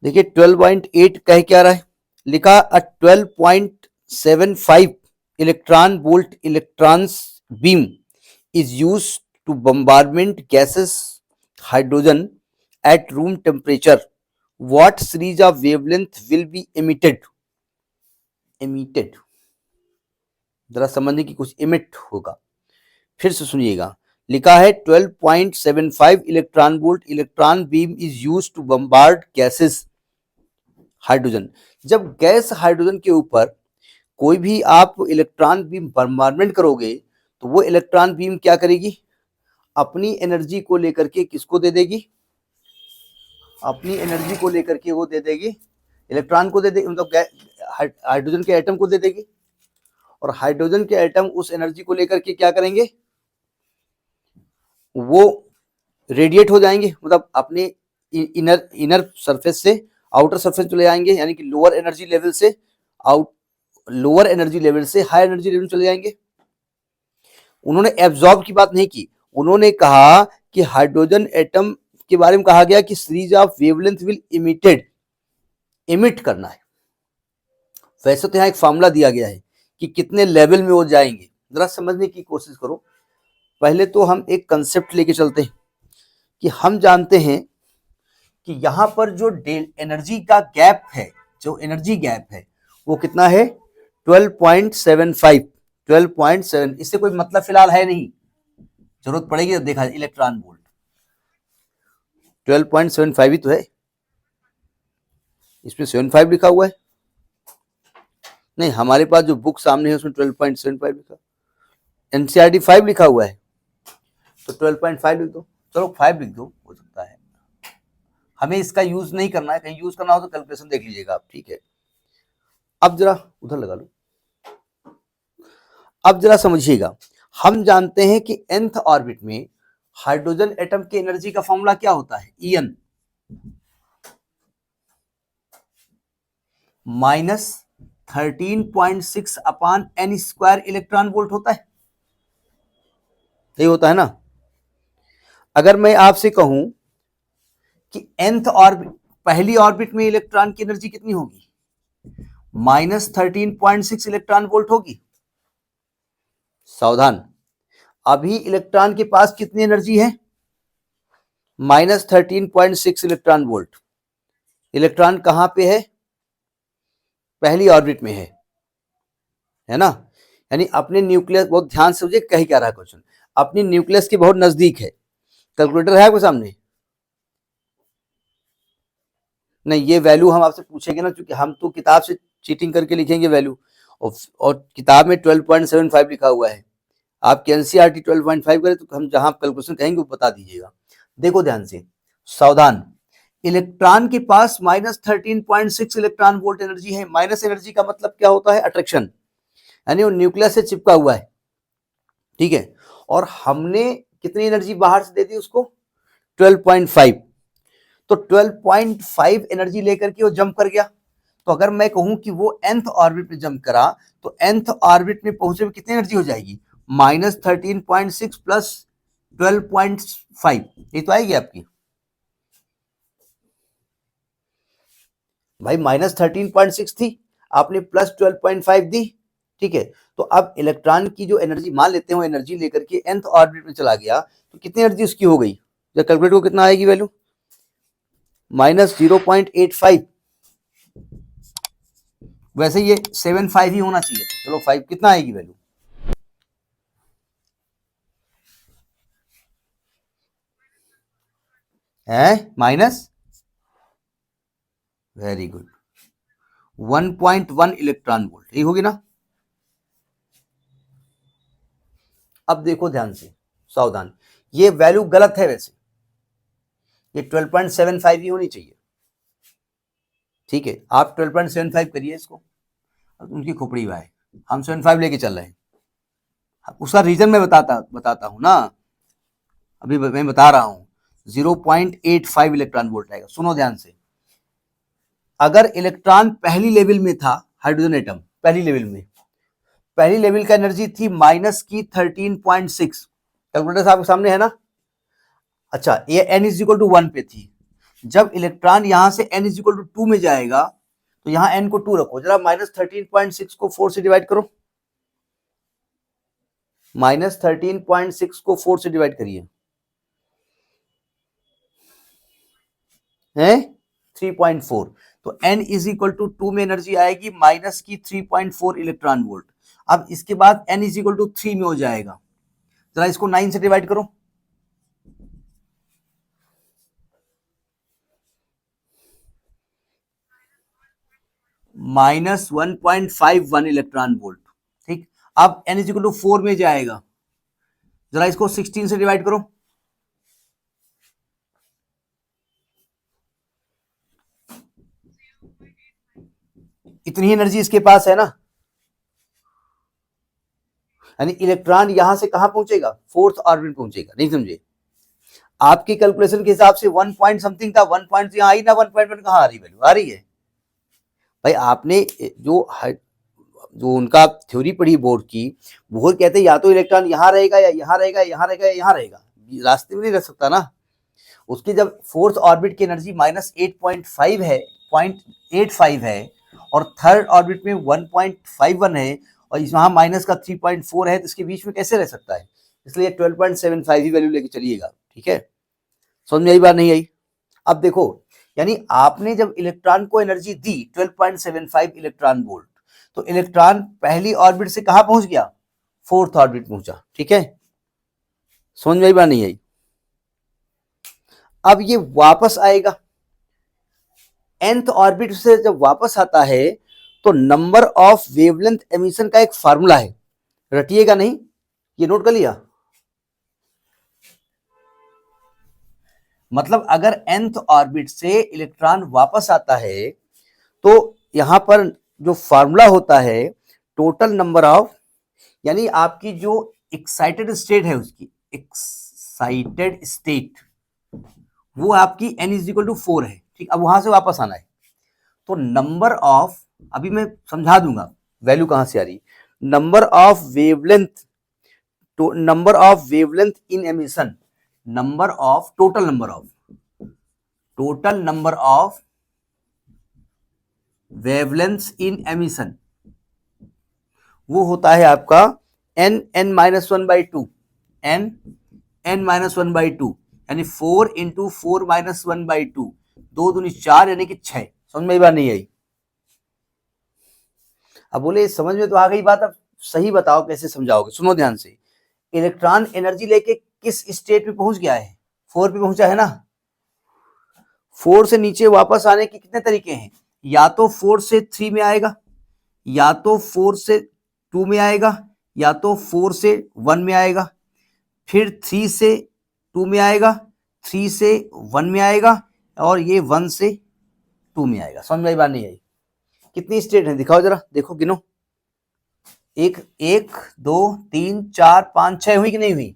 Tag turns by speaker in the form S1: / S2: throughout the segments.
S1: देखिए 12.8 कह क्या रहा है, लिखा अ 12.75 electron volt electrons beam is used to bombardment gases hydrogen at room temperature. What series of wavelength will be emitted? जरा समझने की कुछ emit होगा, फिर से सुनिएगा। लिखा है 12.75 electron volt electron beam is use to bombard gases hydrogen. जब गैस हाइड्रोजन के ऊपर कोई भी आप इलेक्ट्रॉन बीम बम्बार्डमेंट करोगे तो वो इलेक्ट्रॉन बीम क्या करेगी, अपनी एनर्जी को लेकर के किसको दे देगी, अपनी एनर्जी को लेकर के वो दे देगी इलेक्ट्रॉन को दे देगी, मतलब हाइड्रोजन के एटम को दे देगी, और हाइड्रोजन के एटम उस एनर्जी को लेकर के क्या करेंगे, वो रेडिएट हो जाएंगे, मतलब अपने इनर सरफेस से आउटर सरफेस चले जाएंगे, यानी कि लोअर एनर्जी लेवल से हाई एनर्जी लेवल चले जाएंगे। उन्होंने एब्जॉर्ब की बात नहीं की, उन्होंने कहा कि हाइड्रोजन एटम के बारे में कहा गया कि series of wavelength will emit करना है। वैसे तो यहाँ एक फॉर्मूला दिया गया है कि कितने लेवल में वो जाएंगे, जरा समझने की कोशिश करो। पहले तो हम एक कंसेप्ट लेके चलते हैं कि हम जानते हैं कि यहां पर जो एनर्जी का गैप है, जो एनर्जी गैप है वो कितना है 12.7, इससे कोई मतलब फिलहाल है नहीं, जरूरत पड़ेगी तो देखा इलेक्ट्रॉन वोल्ट 12.75 ही तो है, इसमें 75 लिखा हुआ है, नहीं हमारे पास जो बुक सामने है उसमें 12.75 लिखा, एनसीईआरटी 5 लिखा हुआ है, तो 12.5 लिख दो, चलो 5 लिख दो, हो सकता है। हमें इसका यूज नहीं करना है, कहीं यूज करना हो तो कैलकुलेशन देख लीजिएगा आप, ठीक है। अब जरा उधर लगा लो, अब जरा समझिएगा, हम जानते हैं कि nth ऑर्बिट में हाइड्रोजन एटम की एनर्जी का फॉर्मूला क्या होता है, En minus 13.6 upon n square electron volt होता है, यही होता है ना। अगर मैं आपसे कहूं कि nth ऑर्बिट, पहली ऑर्बिट में इलेक्ट्रॉन की एनर्जी कितनी होगी, माइनस 13.6 इलेक्ट्रॉन वोल्ट होगी। सावधान, अभी इलेक्ट्रॉन के पास कितनी एनर्जी है, माइनस 13.6 इलेक्ट्रॉन वोल्ट। इलेक्ट्रॉन कहां पे है, पहली ऑर्बिट में है ना, यानी अपने न्यूक्लियस, बहुत ध्यान से मुझे कही क्या रहा क्वेश्चन, अपनी न्यूक्लियस के बहुत नजदीक है। कैलकुलेटर है आपके सामने, नहीं ये वैल्यू हम आपसे पूछेंगे ना, क्योंकि हम तो किताब से चीटिंग करके लिखेंगे वैल्यू, और किताब में 12.75 लिखा हुआ है, आपकी एनसीईआरटी 12.5 करे, तो हम जहां कैलकुलेशन कहेंगे वो बता दीजिएगा। देखो ध्यान से, सावधान, इलेक्ट्रॉन के पास माइनस 13.6 इलेक्ट्रॉन वोल्ट एनर्जी है। माइनस एनर्जी का मतलब क्या होता है, अट्रैक्शन, यानी वो न्यूक्लियस से चिपका हुआ है, ठीक है, और हमने कितनी एनर्जी बाहर से दे दी उसको, 12.5, तो 12.5 एनर्जी लेकर के वो जंप कर गया। तो अगर मैं कहूं कि वो nth ऑर्बिट में जंप करा, तो nth ऑर्बिट में पहुंचे में कितनी एनर्जी हो जाएगी, माइनस 13.6 प्लस 12.5, ये तो आएगी आपकी भाई, माइनस 13.6 थी, आपने प्लस 12.5 दी, ठीक है। तो अब इलेक्ट्रॉन की जो एनर्जी, मान लेते हैं एनर्जी लेकर के nth ऑर्बिट में चला गया, तो कितनी एनर्जी उसकी हो गई, जब कैलकुलेट को कितना आएगी वैल्यू, माइनस 0.85, वैसे ये 75 ही होना चाहिए, चलो 5 कितना आएगी वैल्यू, है minus, very good, 1.1 electron volt, यही होगी ना। अब देखो ध्यान से, सावधान, ये वैल्यू गलत है, वैसे ये 12.75 ही होनी चाहिए, ठीक है। आप 12.75 करिए इसको, उनकी खोपड़ी हुआ है, हम 75 लेके चल रहे हैं, उसका रीजन मैं बताता हूं ना, अभी मैं बता रहा हूं, 0.85 इलेक्ट्रॉन वोल्ट आएगा। सुनो ध्यान से, अगर इलेक्ट्रॉन पहली लेवल में था, हाइड्रोजन एटम पहली लेवल का एनर्जी थी माइनस की 13.6, कैलकुलेटर आपके सामने है ना। अच्छा, ये n इज इक्वल टू 1 पे थी, जब इलेक्ट्रॉन यहां से n इज इक्वल टू 2 में जाएगा तो यहां n को 2 रखो, जरा -13.6 को 4 से डिवाइड करो, -13.6 को 4 से डिवाइड करिए, है 3.4। तो n इज इक्वल टू 2 में एनर्जी आएगी माइनस की 3.4 इलेक्ट्रॉन वोल्ट। अब इसके बाद n इज इक्वल टू 3 में हो जाएगा, जरा इसको 9 से डिवाइड करो, -1.51 इलेक्ट्रॉन वोल्ट। ठीक, अब n इज इक्वल टू 4 में जाएगा, जरा इसको 16 से डिवाइड करो, इतनी एनर्जी इसके पास है ना, यानी इलेक्ट्रॉन यहां से कहां पहुंचेगा, फोर्थ ऑर्बिट पहुंचेगा। नहीं समझे? आपकी कैलकुलेशन के हिसाब से 1 पॉइंट समथिंग था, 1 पॉइंट यहां आई ना, 1.1 कहां आ रही वैल्यू, आ रही है भाई। आपने जो उनका थ्योरी पढ़ी बोर्ड की, वो कहते हैं या तो इलेक्ट्रॉन यहां रहेगा या यहां रहेगा, यहां रहेगा या यहां रहेगा, रास्ते में नहीं रह सकता ना। उसकी जब फोर्थ ऑर्बिट की एनर्जी -8.5 है, 0.85 है, और थर्ड ऑर्बिट में 1.51 है, और वहां माइनस का 3.4 है, तो इसके बीच में कैसे रह सकता है? इसलिए 12.75 ही वैल्यू लेके चलिएगा। ठीक है, समझ में आई बात नहीं आई? अब देखो, यानी आपने जब इलेक्ट्रॉन को एनर्जी दी 12.75 इलेक्ट्रॉन वोल्ट, तो इलेक्ट्रॉन पहली ऑर्बिट से कहां पहुंच गया, फोर्थ ऑर्बिट पहुंचा। ठीक है, समझ में आई बात नहीं आई? अब ये वापस आएगा, nth ऑर्बिट से जब वापस आता है तो नंबर ऑफ वेवलेंथ एमिशन का एक फार्मूला है, रटिएगा नहीं, ये नोट कर लिया। मतलब अगर nth ऑर्बिट से इलेक्ट्रॉन वापस आता है तो यहां पर जो फार्मूला होता है, टोटल नंबर ऑफ, यानी आपकी जो एक्साइटेड स्टेट है, उसकी एक्साइटेड स्टेट वो आपकी n इज इक्वल टू 4 है। ठीक, अब वहां से वापस आना है तो नंबर ऑफ, अभी मैं समझा दूंगा वैल्यू कहां से आ रही, number of wavelength, number of wavelength in emission, number of total number of wavelength in emission, वो होता है आपका n-1/2, n-1/2, यानी 4 × 4 - 1/2, 2 दूनी 4 यानी कि 6। समझ में बात नहीं आई? अब बोले समझ में तो आ गई बात, अब सही बताओ कैसे समझाओगे। सुनो ध्यान से, इलेक्ट्रॉन एनर्जी लेके किस स्टेट पे पहुंच गया है, 4 पे पहुंचा है ना। 4 से नीचे वापस आने के कितने तरीके हैं, या तो 4 से 3 में आएगा, या तो 4 से 2 में आएगा, या तो 4 से 1 में आएगा, फिर 3 से 2 में आएगा, 3 से 1 में आएगा, और ये 1 से 2 में आएगा। समझ में आई बात नहीं आई? कितनी स्टेट है दिखाओ जरा, देखो गिनो, 1 2 3 4 5 6 हुई कि नहीं हुई?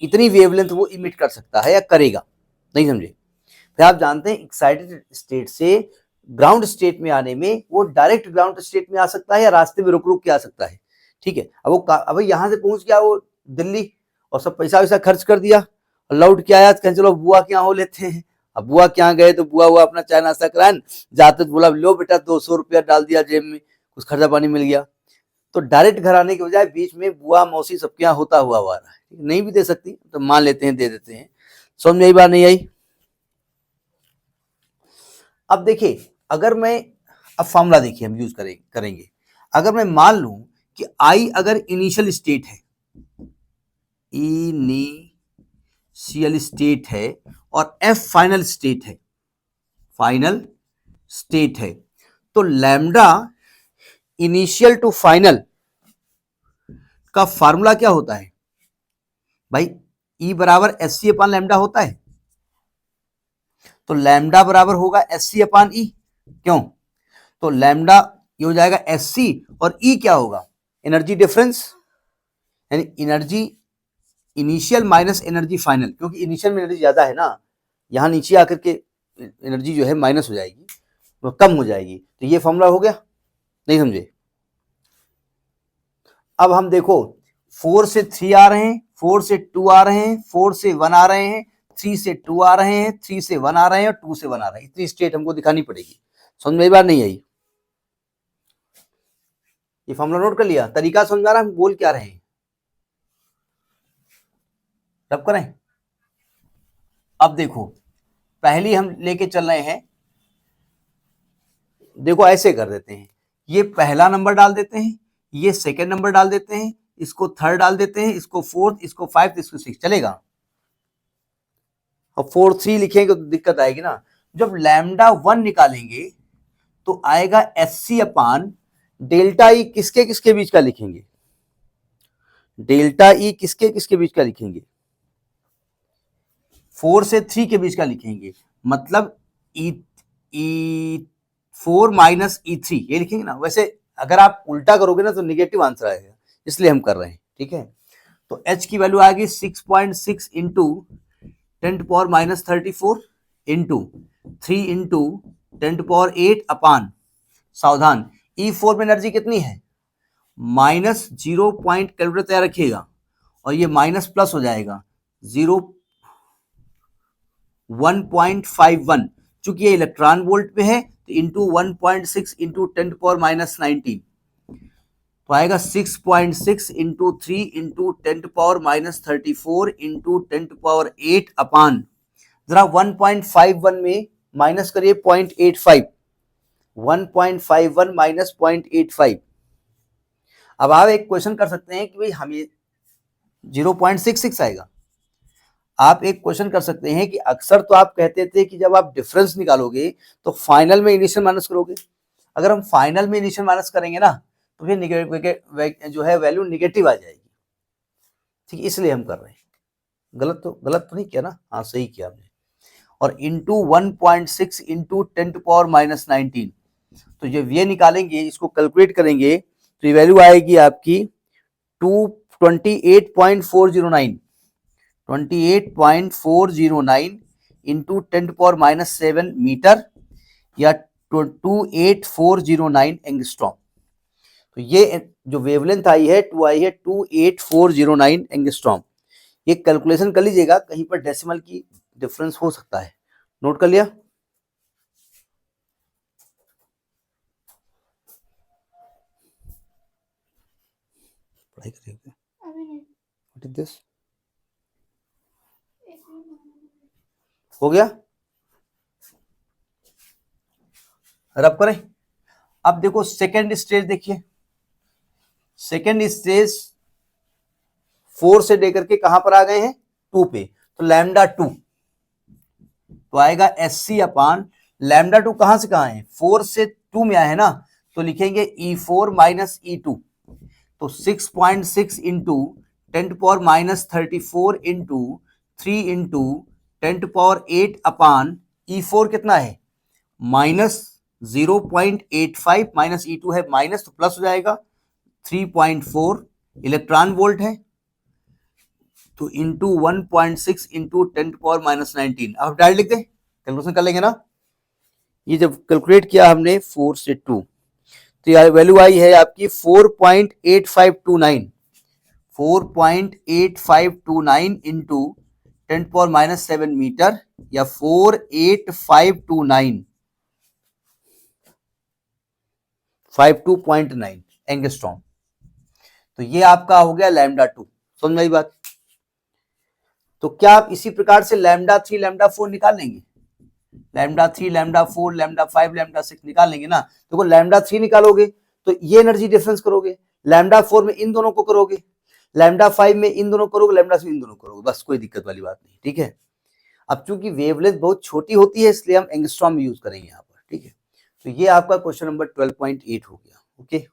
S1: इतनी वेवलेंथ वो इमिट कर सकता है या करेगा। नहीं समझे? फिर आप जानते हैं एक्साइटेड स्टेट से ग्राउंड स्टेट में आने में वो डायरेक्ट ग्राउंड स्टेट में आ सकता है या रास्ते में रुक रुक के आ सकता है। ठीक है, अब यहां से पहुंच गया वो दिल्ली और सब पैसा वैसा खर्च कर दिया और लौट के आया, कहीं चलो बुआ के यहाँ हो लेते हैं। अब बुआ के यहाँ गए तो बुआ हुआ अपना चाय नाश्ता कराए, जाते तो बोला लो बेटा 200 रुपया डाल दिया जेब में, कुछ खर्चा पानी मिल गया। तो डायरेक्ट घर आने के बजाय बीच में बुआ मौसी सबके यहाँ होता हुआ आ रहा है, नहीं भी दे सकती तो मान लेते हैं, दे देते हैं। समझ में आई बात नहीं आई? अब देखिए, अगर मैं, अब फॉर्मूला देखिए हम यूज करेंगे, अगर मैं मान लूं कि आई अगर इनिशियल स्टेट है, इनिशियल स्टेट है और एफ फाइनल स्टेट है, तो लैम्डा इनिशियल टू फाइनल का फार्मूला क्या होता है भाई? E बराबर SC/लैम्डा होता है, तो लैम्डा बराबर होगा SC/E। क्यों? तो लैम्डा ये हो जाएगा SC और E क्या होगा, एनर्जी डिफरेंस, यानी energy initial minus energy final, क्योंकि इनिशियल में एनर्जी ज्यादा है ना, यहां नीचे आकर के एनर्जी जो है माइनस हो जाएगी, वो कम हो जाएगी। तो ये फॉर्मूला हो गया। नहीं समझे? अब हम देखो 4 से 3 आ रहे हैं, 4 से 2 आ रहे हैं, 4 से 1 आ रहे हैं, 3 से 2 आ रहे हैं, 3 से 1 आ रहे हैं और 2 से 1 आ रहे हैं। इतनी स्टेट हमको दिखानी पड़ेगी। समझ में बात नहीं आई? ये फॉर्मूला नोट कर लिया? तरीका समझ आ रहा है हम बोल क्या रहे हैं? रब करें। अब देखो, पहली हम लेके चल रहे हैं, देखो ऐसे कर देते हैं, ये पहला नंबर डाल देते हैं, ये सेकंड नंबर डाल देते हैं, इसको थर्ड डाल देते हैं, इसको फोर्थ, इसको फाइव्थ, इसको सिक्स, चलेगा? अब 4 3 लिखेंगे तो दिक्कत आएगी ना। जब लैम्डा 1 निकालेंगे तो आएगा SC अपान डेल्टा ई। किसके किसके बीच का लिखेंगे? डेल्टा ई किसके किसके बीच का लिखेंगे? 4 से 3 के बीच का लिखेंगे, मतलब E4 माइनस E3 ये लिखेंगे ना। वैसे अगर आप उल्टा करोगे ना तो निगेटिव आंसर आएगा, इसलिए हम कर रहे हैं, ठीक है। तो H की वैल्यू आएगी 6.6 इंटू 10⁻34 इंटू 3 इंटू 10⁸ अपान, सावधान, E4 में एनर्जी कितनी है? माइनस 0 पॉइंट कैलकुलेटर तैयार रखिएगा और ये माइनस प्लस हो जाएगा 1.51। चूंकि ये इलेक्ट्रॉन वोल्ट पे है तो इंटू 1.6 इंटू 10⁻⁹ तो आएगा 6.6 इंटू 3 इंटू 10⁻⁻34 इंटू 10⁸ अपान, जरा 1.51 में माइनस करिए 0.85, 1.51 माइनस 0.85। अब आप एक क्वेश्चन कर सकते हैं कि भाई हमें 0.66 आएगा। आप एक क्वेश्चन कर सकते हैं कि अक्सर तो आप कहते थे कि जब आप डिफरेंस निकालोगे तो फाइनल में इनिशियल माइनस करोगे। अगर हम फाइनल में इनिशियल माइनस करेंगे ना तो फिर जो है वैल्यू निगेटिव आ जाएगी, ठीक है, इसलिए हम कर रहे हैं। गलत तो नहीं किया ना? हाँ सही किया हमने। और इंटू 1.6 इंटू 10⁻⁹, तो जब ये निकालेंगे, इसको कैलकुलेट करेंगे तो ये वैल्यू आएगी आपकी 28.409 इंटू 10⁻⁷ मीटर या 28409 एंगस्ट्रॉम। तो ये जो वेवलेंथ आई है 28409 एंगस्ट्रॉम। ये कैलकुलेशन कर लीजिएगा, कहीं पर डेसिमल की डिफरेंस हो सकता है। नोट कर लिया? पढ़ाई करिएगा। What is this? हो गया? रब करें। अब देखो सेकेंड स्टेज, देखिए सेकेंड स्टेज 4 से लेकर के कहां पर आ गए हैं? 2 पे। तो लैम्डा 2 तो आएगा SC अपान लैम्डा 2 कहां से कहां है? 4 से 2 में आया है ना, तो लिखेंगे E4 माइनस E2। तो 6.6 इंटू 10⁻�34 इंटू 3 इंटू 10⁸ अपान E4 कितना है? माइनस 0.85 माइनस E2 है माइनस, तो प्लस हो जाएगा 3.4 इलेक्ट्रॉन वोल्ट है, तो इंटू 1.6 इंटू 10⁻�19। अब डायरेक्ट लिख दें, कैलकुलेशन कर लेंगे ना। ये जब कैलकुलेट किया हमने 4 से 2 तो यार वैल्यू आई है आपकी 4.8529 4.8529 इंटू 10⁻⁷ मीटर या 48529 52.9 एंगस्ट्रॉम। तो ये आपका हो गया लैम्डा 2। समझ में आई बात? तो क्या आप इसी प्रकार से लैम्डा 3 लैम्डा 4 निकाल लेंगे? लैम्डा 3 लैम्डा 4 लैम्डा 5 लैम्डा 6 निकाल लेंगे ना। देखो लैम्डा 3 निकालोगे तो ये एनर्जी डिफरेंस करोगे, लैम्डा 4 में इन दोनों को करोगे, लैम्डा 5 में इन दोनों करोगे, लैम्डा 6 में इन दोनों करोगे, बस कोई दिक्कत वाली बात नहीं, ठीक है। अब चूंकि वेवलेंथ बहुत छोटी होती है इसलिए हम एंगस्ट्रॉम यूज करेंगे यहाँ पर, ठीक है। तो ये आपका क्वेश्चन नंबर 12.8 हो गया। ओके।